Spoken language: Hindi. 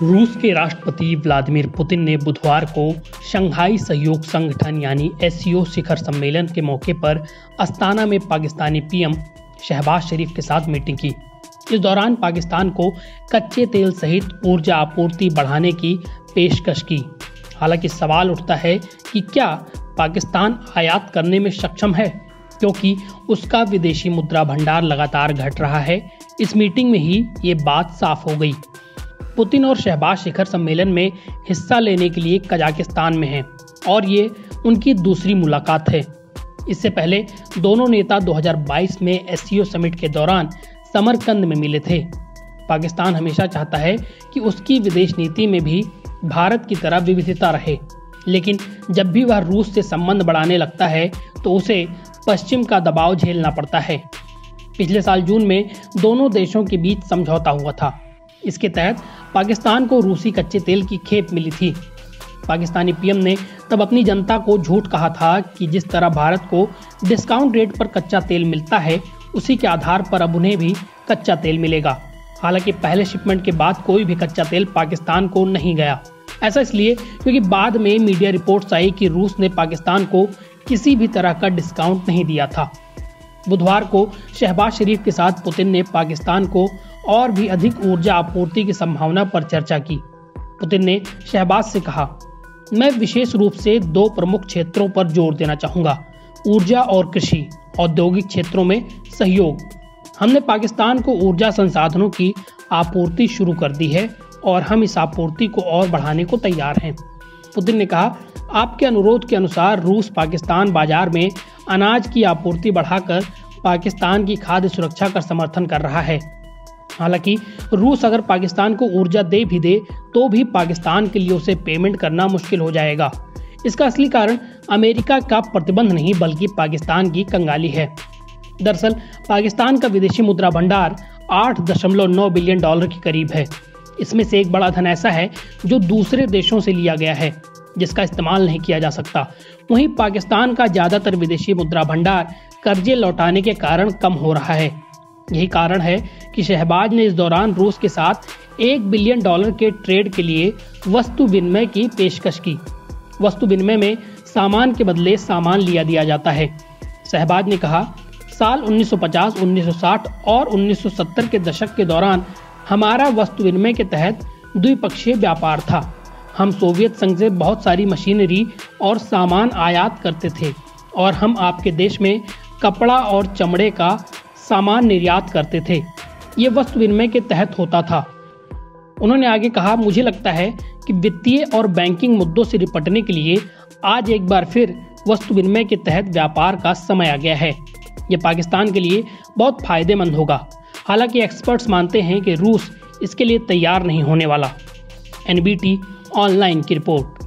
रूस के राष्ट्रपति व्लादिमीर पुतिन ने बुधवार को शंघाई सहयोग संगठन यानी एससीओ शिखर सम्मेलन के मौके पर अस्ताना में पाकिस्तानी पीएम शहबाज शरीफ के साथ मीटिंग की। इस दौरान पाकिस्तान को कच्चे तेल सहित ऊर्जा आपूर्ति बढ़ाने की पेशकश की। हालांकि सवाल उठता है कि क्या पाकिस्तान आयात करने में सक्षम है, क्योंकि उसका विदेशी मुद्रा भंडार लगातार घट रहा है। इस मीटिंग में ही ये बात साफ हो गई। पुतिन और शहबाज शिखर सम्मेलन में हिस्सा लेने के लिए कजाकिस्तान में हैं और ये उनकी दूसरी मुलाकात है। इससे पहले दोनों नेता 2022 में एससीओ समिट के दौरान समरकंद में मिले थे। पाकिस्तान हमेशा चाहता है कि उसकी विदेश नीति में भी भारत की तरह विविधता रहे, लेकिन जब भी वह रूस से संबंध बढ़ाने लगता है तो उसे पश्चिम का दबाव झेलना पड़ता है। पिछले साल जून में दोनों देशों के बीच समझौता हुआ था। इसके तहत पाकिस्तान को रूसी कच्चे तेल की खेप मिली थी। पाकिस्तानी पीएम ने तब अपनी जनता को झूठ कहा था कि जिस तरह भारत को डिस्काउंट रेट पर कच्चा तेल मिलता है, उसी के आधार पर अब उन्हें भी कच्चा तेल मिलेगा। हालांकि पहले शिपमेंट के बाद कोई भी कच्चा तेल पाकिस्तान को नहीं गया। ऐसा इसलिए क्योंकि बाद में मीडिया रिपोर्ट्स आई कि रूस ने पाकिस्तान को किसी भी तरह का डिस्काउंट नहीं दिया था। बुधवार को शहबाज शरीफ के साथ पुतिन ने पाकिस्तान को और भी अधिक ऊर्जा आपूर्ति की संभावना पर चर्चा की। पुतिन ने शहबाज से कहा, मैं विशेष रूप से दो प्रमुख क्षेत्रों पर जोर देना चाहूंगा, ऊर्जा और कृषि। औद्योगिक क्षेत्रों में सहयोग। हमने पाकिस्तान को ऊर्जा संसाधनों की आपूर्ति शुरू कर दी है और हम इस आपूर्ति को और बढ़ाने को तैयार हैं। पुतिन ने कहा, आपके अनुरोध के अनुसार रूस पाकिस्तान बाजार में अनाज की आपूर्ति बढ़ाकर पाकिस्तान की खाद्य सुरक्षा का समर्थन कर रहा है। हालांकि रूस अगर पाकिस्तान को ऊर्जा दे भी दे तो भी पाकिस्तान के लिए उसे पेमेंट करना मुश्किल हो जाएगा। इसका असली कारण अमेरिका का प्रतिबंध नहीं बल्कि पाकिस्तान की कंगाली है। दरअसल पाकिस्तान का विदेशी मुद्रा भंडार 8.9 बिलियन डॉलर के करीब है। इसमें से एक बड़ा धन ऐसा है जो दूसरे देशों से लिया गया है, जिसका इस्तेमाल नहीं किया जा सकता। वहीं पाकिस्तान का ज्यादातर विदेशी मुद्रा भंडार कर्जे लौटाने के कारण कम हो रहा है। यही कारण है कि शहबाज ने इस दौरान रूस के साथ $1 बिलियन के ट्रेड के लिए वस्तु विनिमय की पेशकश की। वस्तु विनिमय में सामान के बदले सामान लिया दिया जाता है। शहबाज ने कहा, साल 1950, 1960 और 1970 के दशक के दौरान हमारा वस्तु विनिमय के तहत द्विपक्षीय व्यापार था। हम सोवियत संघ से बहुत सारी मशीनरी और सामान आयात करते थे और हम आपके देश में कपड़ा और चमड़े का सामान निर्यात करते थे। ये वस्तु विनिमय के तहत होता था। उन्होंने आगे कहा, मुझे लगता है कि वित्तीय और बैंकिंग मुद्दों से निपटने के लिए आज एक बार फिर वस्तु विनिमय के तहत व्यापार का समय आ गया है। ये पाकिस्तान के लिए बहुत फायदेमंद होगा। हालांकि एक्सपर्ट्स मानते हैं कि रूस इसके लिए तैयार नहीं होने वाला। एनबीटी ऑनलाइन की रिपोर्ट।